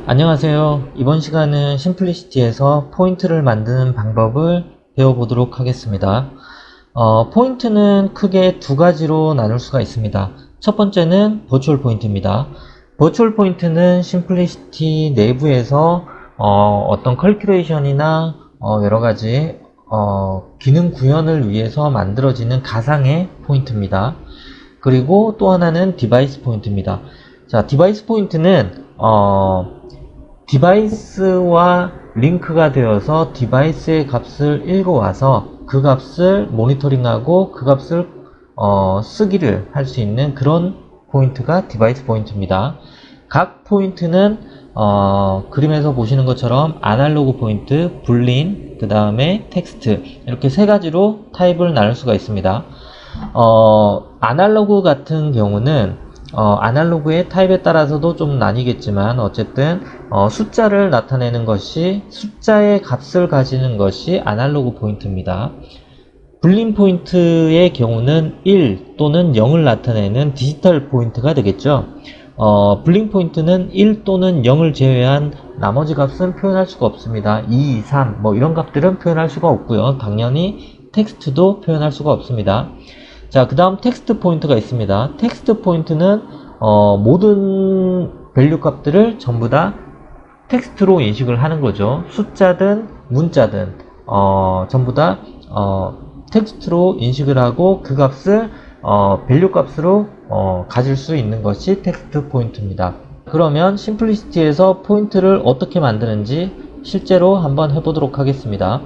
안녕하세요. 이번 시간은 심플리시티에서 포인트를 만드는 방법을 배워보도록 하겠습니다. 포인트는 크게 두 가지로 나눌 수가 있습니다. 첫 번째는 버추얼 포인트입니다. 버추얼 포인트는 심플리시티 내부에서 어떤 컬큘레이션이나 여러가지 기능 구현을 위해서 만들어지는 가상의 포인트입니다. 그리고 또 하나는 디바이스 포인트입니다. 자, 디바이스 포인트는 디바이스와 링크가 되어서 디바이스의 값을 읽어와서 그 값을 모니터링하고 그 값을 쓰기를 할 수 있는 그런 포인트가 디바이스 포인트입니다. 각 포인트는 그림에서 보시는 것처럼 아날로그 포인트, 불린, 그 다음에 텍스트 이렇게 세 가지로 타입을 나눌 수가 있습니다. 아날로그 같은 경우는 아날로그의 타입에 따라서도 좀 나뉘겠지만 어쨌든 숫자를 나타내는 것이 숫자의 값을 가지는 것이 아날로그 포인트입니다. 불린 포인트의 경우는 1 또는 0을 나타내는 디지털 포인트가 되겠죠. 불린 포인트는 1 또는 0을 제외한 나머지 값은 표현할 수가 없습니다. 2, 3 뭐 이런 값들은 표현할 수가 없고요. 당연히 텍스트도 표현할 수가 없습니다. 자, 그 다음 텍스트 포인트가 있습니다. 텍스트 포인트는 모든 밸류 값들을 전부 다 텍스트로 인식을 하는 거죠. 숫자든 문자든 전부 다 텍스트로 인식을 하고 그 값을 밸류 값으로 가질 수 있는 것이 텍스트 포인트입니다. 그러면 심플리시티에서 포인트를 어떻게 만드는지 실제로 한번 해보도록 하겠습니다.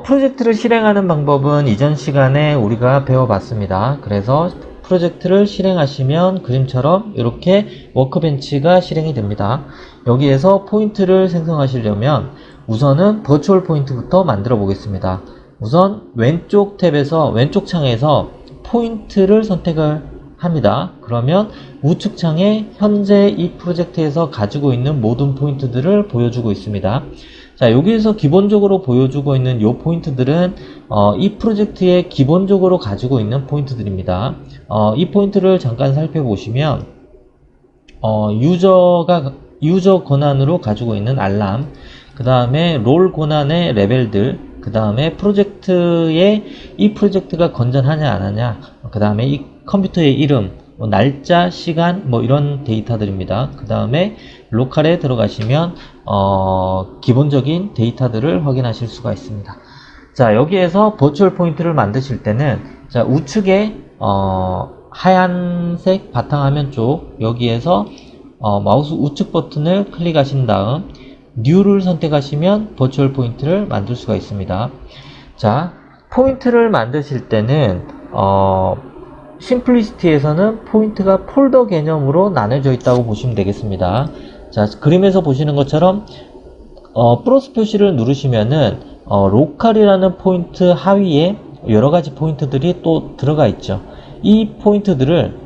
프로젝트를 실행하는 방법은 이전 시간에 우리가 배워봤습니다. 그래서 프로젝트를 실행하시면 그림처럼 이렇게 워크벤치가 실행이 됩니다. 여기에서 포인트를 생성하시려면 우선은 버추얼 포인트부터 만들어 보겠습니다. 우선 왼쪽 탭에서 왼쪽 창에서 포인트를 선택을 합니다. 그러면 우측 창에 현재 이 프로젝트에서 가지고 있는 모든 포인트들을 보여주고 있습니다. 자, 여기에서 기본적으로 보여주고 있는 이 포인트들은 이 프로젝트에 기본적으로 가지고 있는 포인트들입니다. 이 포인트를 잠깐 살펴보시면 유저 권한으로 가지고 있는 알람, 그 다음에 롤 권한의 레벨들, 그 다음에 프로젝트에 이 프로젝트가 건전하냐 안 하냐, 그 다음에 이 컴퓨터의 이름, 날짜, 시간 뭐 이런 데이터들입니다. 그 다음에 로컬에 들어가시면 기본적인 데이터들을 확인하실 수가 있습니다. 자, 여기에서 버추얼 포인트를 만드실 때는 자, 우측에 하얀색 바탕화면 쪽 여기에서 마우스 우측 버튼을 클릭하신 다음 New를 선택하시면 버추얼 포인트를 만들 수가 있습니다. 자, 포인트를 만드실 때는 심플리시티에서는 포인트가 폴더 개념으로 나눠져 있다고 보시면 되겠습니다. 자, 그림에서 보시는 것처럼 플러스 표시를 누르시면은 로컬이라는 포인트 하위에 여러가지 포인트들이 또 들어가 있죠. 이 포인트들을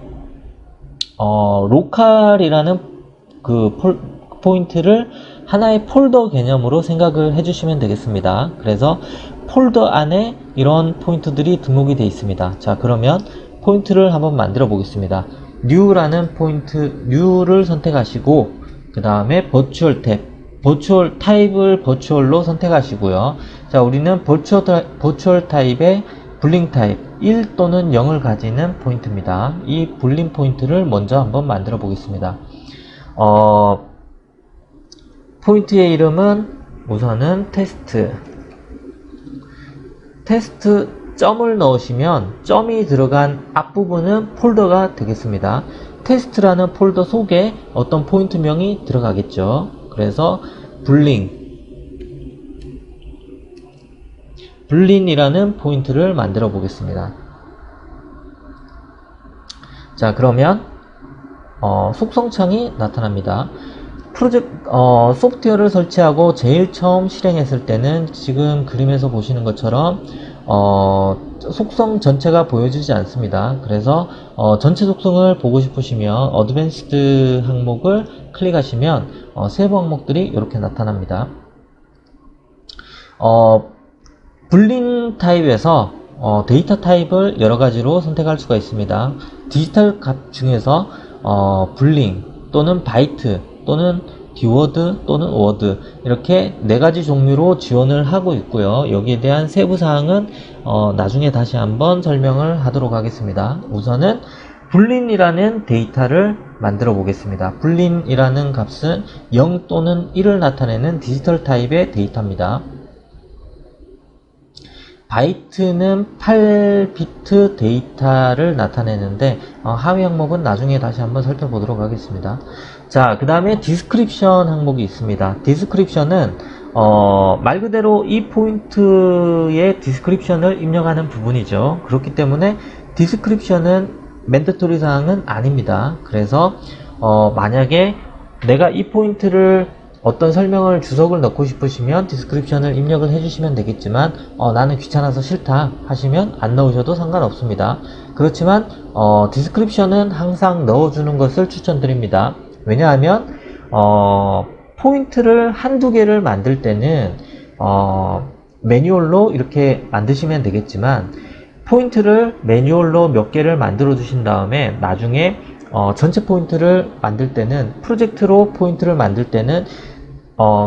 로컬이라는 그 포인트를 하나의 폴더 개념으로 생각을 해주시면 되겠습니다. 그래서 폴더 안에 이런 포인트들이 등록이 되어 있습니다. 자, 그러면 포인트를 한번 만들어 보겠습니다. New라는 포인트, New를 선택하시고 그 다음에 버추얼 탭, 버추얼 타입을 버추얼로 선택하시고요. 자, 우리는 버추얼 타입의 불링 타입 1 또는 0을 가지는 포인트입니다. 이 불링 포인트를 먼저 한번 만들어 보겠습니다. 포인트의 이름은 우선은 테스트 점을 넣으시면 점이 들어간 앞부분은 폴더가 되겠습니다. 테스트라는 폴더 속에 어떤 포인트명이 들어가겠죠. 그래서 불린이라는 포인트를 만들어 보겠습니다. 자, 그러면 속성창이 나타납니다. 소프트웨어를 설치하고 제일 처음 실행했을 때는 지금 그림에서 보시는 것처럼 속성 전체가 보여지지 않습니다. 그래서 전체 속성을 보고 싶으시면 어드밴스드 항목을 클릭하시면 세부 항목들이 이렇게 나타납니다. 불린 타입에서 데이터 타입을 여러가지로 선택할 수가 있습니다. 디지털 값 중에서 불링 또는 바이트 또는 디워드 또는 워드 이렇게 4가지 종류로 지원을 하고 있고요. 여기에 대한 세부 사항은 나중에 다시 한번 설명을 하도록 하겠습니다. 우선은 불린이라는 데이터를 만들어 보겠습니다. 불린이라는 값은 0 또는 1을 나타내는 디지털 타입의 데이터입니다. 바이트는 8비트 데이터를 나타내는데 하위 항목은 나중에 다시 한번 살펴보도록 하겠습니다. 자, 그 다음에 디스크립션 항목이 있습니다. 디스크립션은 말 그대로 이 포인트의 디스크립션을 입력하는 부분이죠. 그렇기 때문에 디스크립션은 맨더토리 사항은 아닙니다. 그래서 만약에 내가 이 포인트를 어떤 설명을 주석을 넣고 싶으시면 디스크립션을 입력을 해주시면 되겠지만 나는 귀찮아서 싫다 하시면 안 넣으셔도 상관없습니다. 그렇지만 디스크립션은 항상 넣어주는 것을 추천드립니다. 왜냐하면 포인트를 한두 개를 만들 때는 매뉴얼로 이렇게 만드시면 되겠지만 포인트를 매뉴얼로 몇 개를 만들어 주신 다음에 나중에 전체 포인트를 만들 때는 프로젝트로 포인트를 만들 때는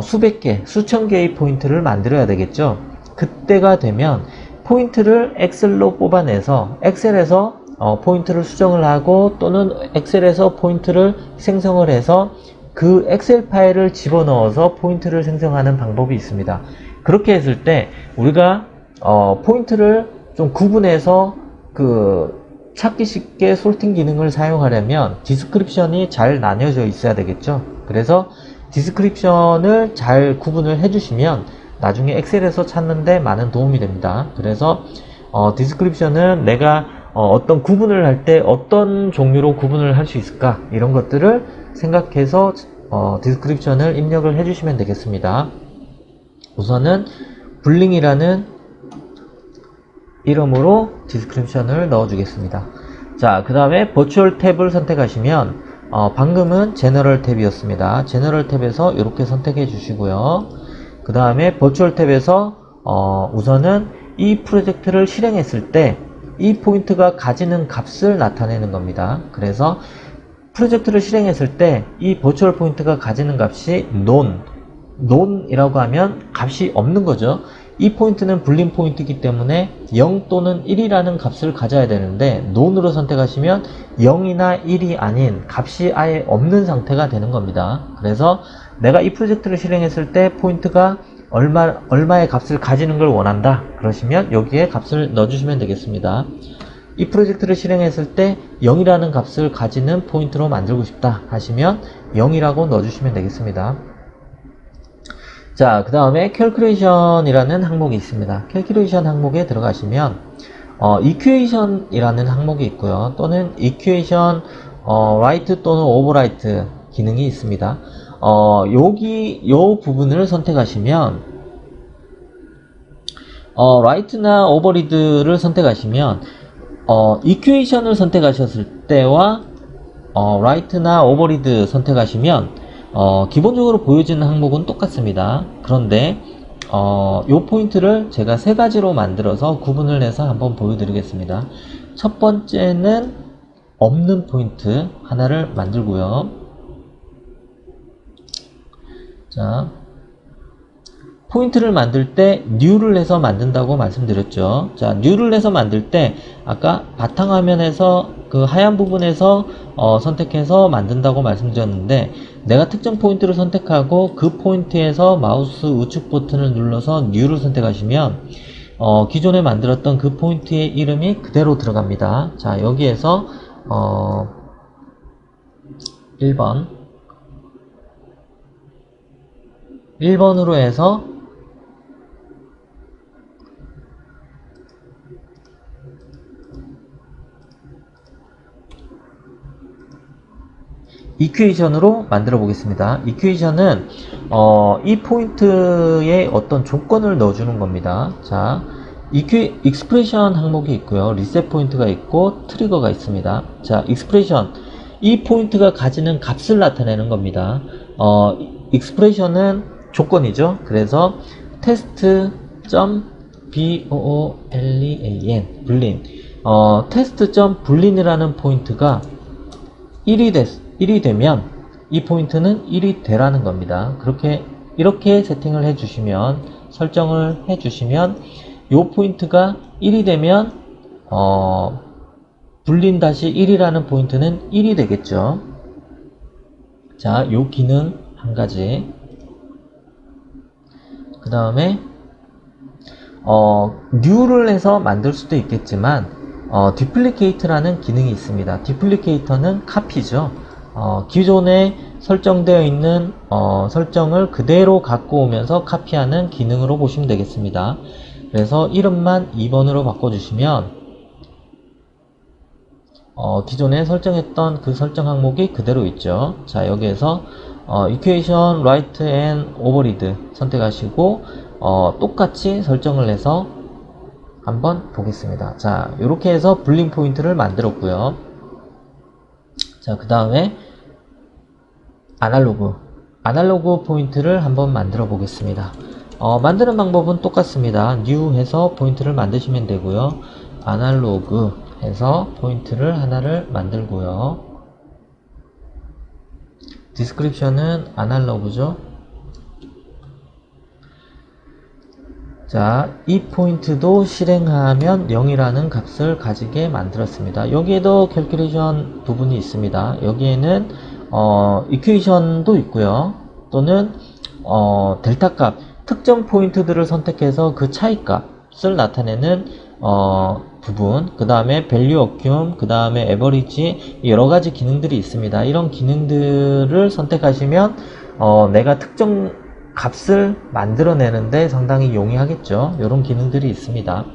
수백 개, 수천 개의 포인트를 만들어야 되겠죠. 그때가 되면 포인트를 엑셀로 뽑아내서 엑셀에서 포인트를 수정을 하고 또는 엑셀에서 포인트를 생성을 해서 그 엑셀 파일을 집어넣어서 포인트를 생성하는 방법이 있습니다. 그렇게 했을 때 우리가 포인트를 좀 구분해서 찾기 쉽게 솔팅 기능을 사용하려면 디스크립션이 잘 나뉘어져 있어야 되겠죠. 그래서 디스크립션을 잘 구분을 해주시면 나중에 엑셀에서 찾는데 많은 도움이 됩니다. 그래서 디스크립션은 내가 어떤 구분을 할 때 어떤 종류로 구분을 할 수 있을까 이런 것들을 생각해서 디스크립션을 입력을 해주시면 되겠습니다. 우선은 불링이라는 이름으로 디스크립션을 넣어주겠습니다. 자, 그 다음에 버추얼 탭을 선택하시면 방금은 제너럴 탭이었습니다. 제너럴 탭에서 이렇게 선택해 주시고요. 그 다음에 버추얼 탭에서 우선은 이 프로젝트를 실행했을 때 이 포인트가 가지는 값을 나타내는 겁니다. 그래서 프로젝트를 실행했을 때 이 버추얼 포인트가 가지는 값이 non이라고 하면 값이 없는 거죠. 이 포인트는 불린 포인트이기 때문에 0 또는 1이라는 값을 가져야 되는데 non으로 선택하시면 0이나 1이 아닌 값이 아예 없는 상태가 되는 겁니다. 그래서 내가 이 프로젝트를 실행했을 때 포인트가 얼마의 값을 가지는 걸 원한다 그러시면 여기에 값을 넣어주시면 되겠습니다. 이 프로젝트를 실행했을 때 0이라는 값을 가지는 포인트로 만들고 싶다 하시면 0이라고 넣어주시면 되겠습니다. 자, 그 다음에 calculation이라는 항목이 있습니다. calculation 항목에 들어가시면 equation이라는 항목이 있고요. 또는 equation write 또는 overwrite 기능이 있습니다. 요 부분을 선택하시면 write나 overread를 선택하시면 equation을 선택하셨을 때와 write나 overread 선택하시면 기본적으로 보여지는 항목은 똑같습니다. 그런데 요 포인트를 제가 3가지로 만들어서 구분을 해서 한번 보여드리겠습니다. 첫 번째는 없는 포인트 하나를 만들고요. 자, 포인트를 만들 때 new를 해서 만든다고 말씀드렸죠. 자, new를 해서 만들 때 아까 바탕화면에서 그 하얀 부분에서 선택해서 만든다고 말씀드렸는데 내가 특정 포인트를 선택하고 그 포인트에서 마우스 우측 버튼을 눌러서 new를 선택하시면 기존에 만들었던 그 포인트의 이름이 그대로 들어갑니다. 자, 여기에서 1번으로 해서 이퀘이션으로 만들어 보겠습니다. 이퀘이션은 이 포인트에 어떤 조건을 넣어주는 겁니다. 자, 익스프레션 항목이 있고요. 리셋 포인트가 있고 트리거가 있습니다. 자, 익스프레션, 이 포인트가 가지는 값을 나타내는 겁니다. 익스프레션은 조건이죠. 그래서 test.boolean 불린, test.boolean이라는 포인트가 1이 되면 이 포인트는 1이 되라는 겁니다. 이렇게 세팅을 해주시면, 설정을 해주시면 이 포인트가 1이 되면 불림-1이라는 포인트는 1이 되겠죠. 자, 요 기능 한 가지. 그 다음에 new를 해서 만들 수도 있겠지만 duplicate라는 기능이 있습니다. duplicate는 카피죠. 기존에 설정되어 있는 설정을 그대로 갖고 오면서 카피하는 기능으로 보시면 되겠습니다. 그래서 이름만 2번으로 바꿔주시면 기존에 설정했던 그 설정 항목이 그대로 있죠. 자, 여기에서 equation right and override 선택하시고 똑같이 설정을 해서 한번 보겠습니다. 자, 이렇게 해서 불림 포인트를 만들었고요. 자, 그 다음에 아날로그 포인트를 한번 만들어 보겠습니다. 만드는 방법은 똑같습니다. new 해서 포인트를 만드시면 되고요. 아날로그 해서 포인트를 하나를 만들고요. 디스크립션은 아날로그죠. 자, 이 포인트도 실행하면 0이라는 값을 가지게 만들었습니다. 여기에도 캘큘레이션 부분이 있습니다. 여기에는 이퀘이션도 있고요. 또는 델타 값, 특정 포인트들을 선택해서 그 차이 값을 나타내는 부분, 그 다음에 밸류 어큐움, 그 다음에 에버리지, 여러가지 기능들이 있습니다. 이런 기능들을 선택하시면 내가 특정 값을 만들어내는데 상당히 용이하겠죠. 이런 기능들이 있습니다.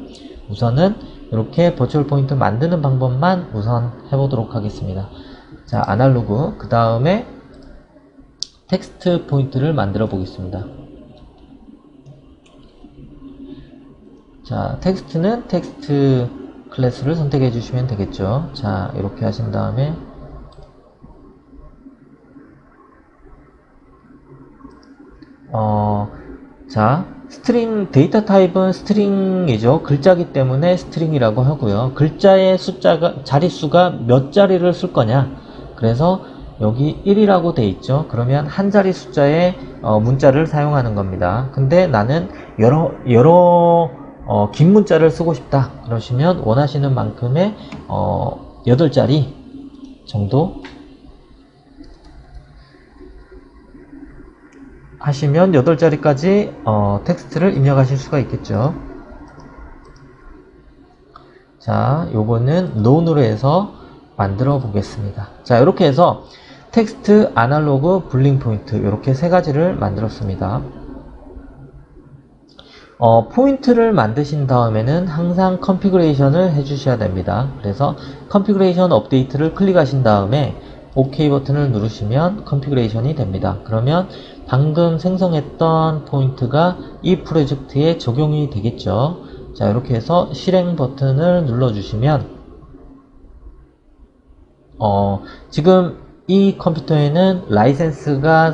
우선은 이렇게 버추얼 포인트 만드는 방법만 우선 해보도록 하겠습니다. 자, 아날로그, 그 다음에 텍스트 포인트를 만들어 보겠습니다. 자, 텍스트는 텍스트 클래스를 선택해 주시면 되겠죠. 자, 이렇게 하신 다음에 자, 스트링, 데이터 타입은 스트링이죠. 글자기 때문에 스트링이라고 하고요. 글자의 자릿수가 몇 자리를 쓸 거냐. 그래서 여기 1이라고 돼 있죠. 그러면 한 자리 숫자의 문자를 사용하는 겁니다. 근데 나는 여러 긴 문자를 쓰고 싶다. 그러시면 원하시는 만큼의 8자리 정도 하시면 8자리까지 텍스트를 입력하실 수가 있겠죠. 자, 요거는 none으로 해서 만들어 보겠습니다. 자, 이렇게 해서 텍스트, 아날로그, 불링 포인트 이렇게 세 가지를 만들었습니다. 포인트를 만드신 다음에는 항상 컨피그레이션을 해 주셔야 됩니다. 그래서 컨피그레이션 업데이트를 클릭하신 다음에 OK 버튼을 누르시면 컨피그레이션이 됩니다. 그러면 방금 생성했던 포인트가 이 프로젝트에 적용이 되겠죠. 자, 이렇게 해서 실행 버튼을 눌러주시면 지금 이 컴퓨터에는 라이센스가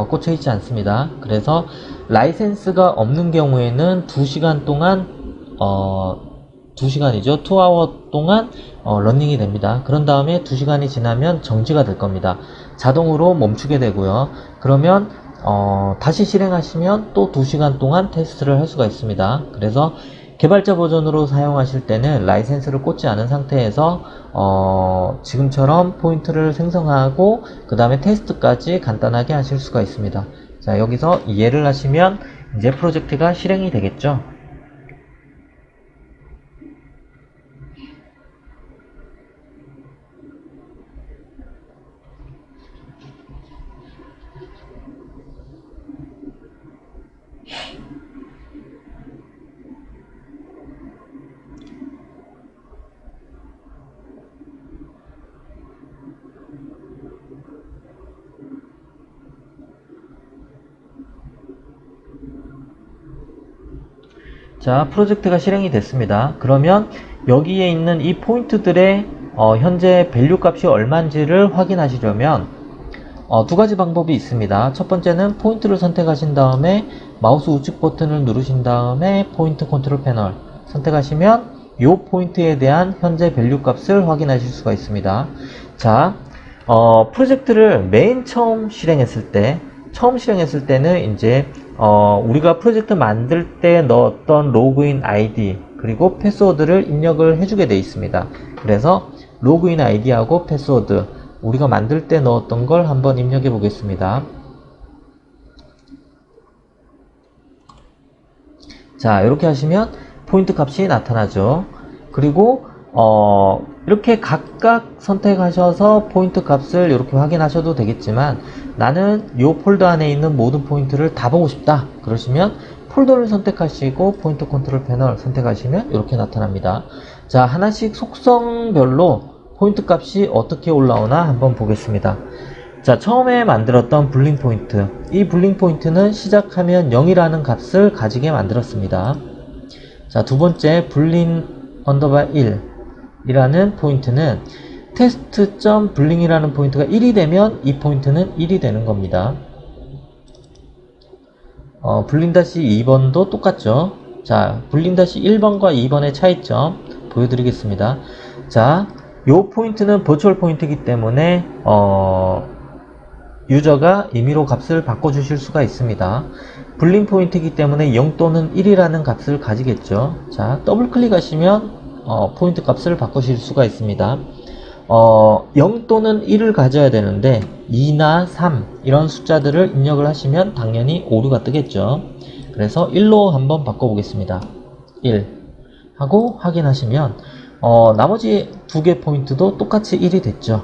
꽂혀 있지 않습니다. 그래서 라이센스가 없는 경우에는 2시간 동안 2시간이죠. 2hour 동안 러닝이 됩니다. 그런 다음에 2시간이 지나면 정지가 될 겁니다. 자동으로 멈추게 되고요. 그러면 다시 실행하시면 또 2시간 동안 테스트를 할 수가 있습니다. 그래서 개발자 버전으로 사용하실 때는 라이센스를 꽂지 않은 상태에서 지금처럼 포인트를 생성하고 그 다음에 테스트까지 간단하게 하실 수가 있습니다. 자, 여기서 이해를 하시면 이제 프로젝트가 실행이 되겠죠. 자, 프로젝트가 실행이 됐습니다. 그러면 여기에 있는 이 포인트들의 현재 밸류 값이 얼마인지를 확인하시려면 두 가지 방법이 있습니다. 첫 번째는 포인트를 선택하신 다음에 마우스 우측 버튼을 누르신 다음에 포인트 컨트롤 패널 선택하시면 이 포인트에 대한 현재 밸류 값을 확인하실 수가 있습니다. 자, 프로젝트를 맨 처음 실행했을 때는 이제 우리가 프로젝트 만들 때 넣었던 로그인 아이디 그리고 패스워드를 입력을 해주게 되어 있습니다. 그래서 로그인 아이디하고 패스워드 우리가 만들 때 넣었던 걸 한번 입력해 보겠습니다. 자, 이렇게 하시면 포인트 값이 나타나죠. 그리고 이렇게 각각 선택하셔서 포인트 값을 이렇게 확인하셔도 되겠지만 나는 이 폴더 안에 있는 모든 포인트를 다 보고 싶다 그러시면 폴더를 선택하시고 포인트 컨트롤 패널 선택하시면 이렇게 나타납니다. 자, 하나씩 속성별로 포인트 값이 어떻게 올라오나 한번 보겠습니다. 자, 처음에 만들었던 블링 포인트, 이 블링 포인트는 시작하면 0이라는 값을 가지게 만들었습니다. 자, 두 번째 블링 언더바 1 이라는 포인트는 test.bling이라는 포인트가 1이 되면 이 포인트는 1이 되는 겁니다. 블링-2번도 똑같죠. 자, 블링-1번과 2번의 차이점 보여드리겠습니다. 자, 요 포인트는 버추얼 포인트이기 때문에 유저가 임의로 값을 바꿔주실 수가 있습니다. 블링 포인트이기 때문에 0 또는 1이라는 값을 가지겠죠. 자, 더블 클릭하시면 포인트 값을 바꾸실 수가 있습니다. 0 또는 1을 가져야 되는데 2나 3 이런 숫자들을 입력을 하시면 당연히 오류가 뜨겠죠. 그래서 1로 한번 바꿔보겠습니다. 1 하고 확인하시면 나머지 두 개 포인트도 똑같이 1이 됐죠.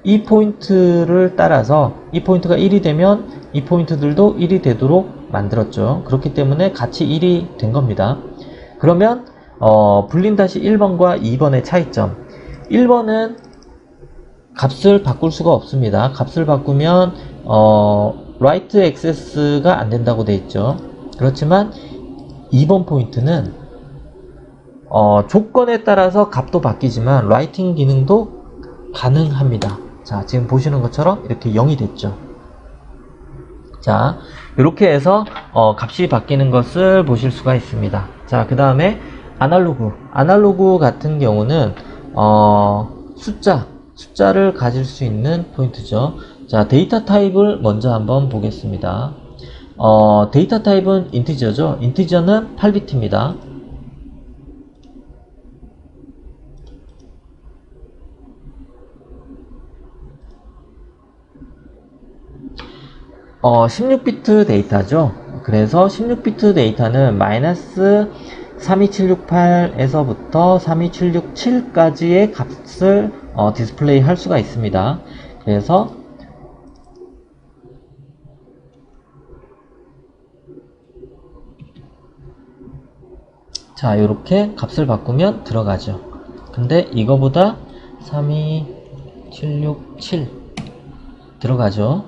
이 포인트를 따라서 이 포인트가 1이 되면 이 포인트들도 1이 되도록 만들었죠. 그렇기 때문에 같이 1이 된 겁니다. 그러면 블린-1번과 2번의 차이점, 1번은 값을 바꿀 수가 없습니다. 값을 바꾸면 write access가 안 된다고 되어 있죠. 그렇지만 2번 포인트는 조건에 따라서 값도 바뀌지만 writing 기능도 가능합니다. 자, 지금 보시는 것처럼 이렇게 0이 됐죠. 자, 이렇게 해서 값이 바뀌는 것을 보실 수가 있습니다. 자, 그 다음에 아날로그 같은 경우는 숫자를 가질 수 있는 포인트죠. 자, 데이터 타입을 먼저 한번 보겠습니다. 데이터 타입은 인티저죠. 인티저는 8비트입니다. 어, 16비트 데이터죠. 그래서 16비트 데이터는 마이너스 32768에서부터 32767까지의 값을 디스플레이 할 수가 있습니다. 그래서 자, 이렇게 값을 바꾸면 들어가죠. 근데 이거보다 32767 들어가죠.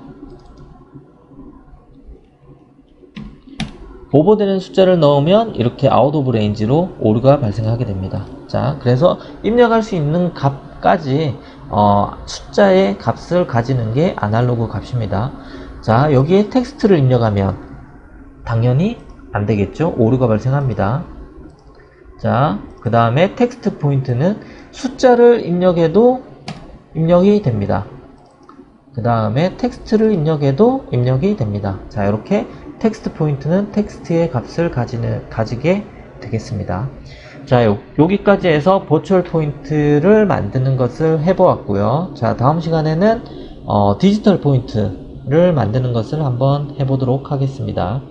오버되는 숫자를 넣으면 이렇게 아웃 오브 레인지로 오류가 발생하게 됩니다. 자, 그래서 입력할 수 있는 값까지 숫자의 값을 가지는 게 아날로그 값입니다. 자, 여기에 텍스트를 입력하면 당연히 안 되겠죠. 오류가 발생합니다. 자, 그 다음에 텍스트 포인트는 숫자를 입력해도 입력이 됩니다. 그 다음에 텍스트를 입력해도 입력이 됩니다. 자, 이렇게 텍스트 포인트는 텍스트의 값을 가지게 되겠습니다. 자, 여기까지 해서 버추얼 포인트를 만드는 것을 해보았고요. 자, 다음 시간에는 디지털 포인트를 만드는 것을 한번 해보도록 하겠습니다.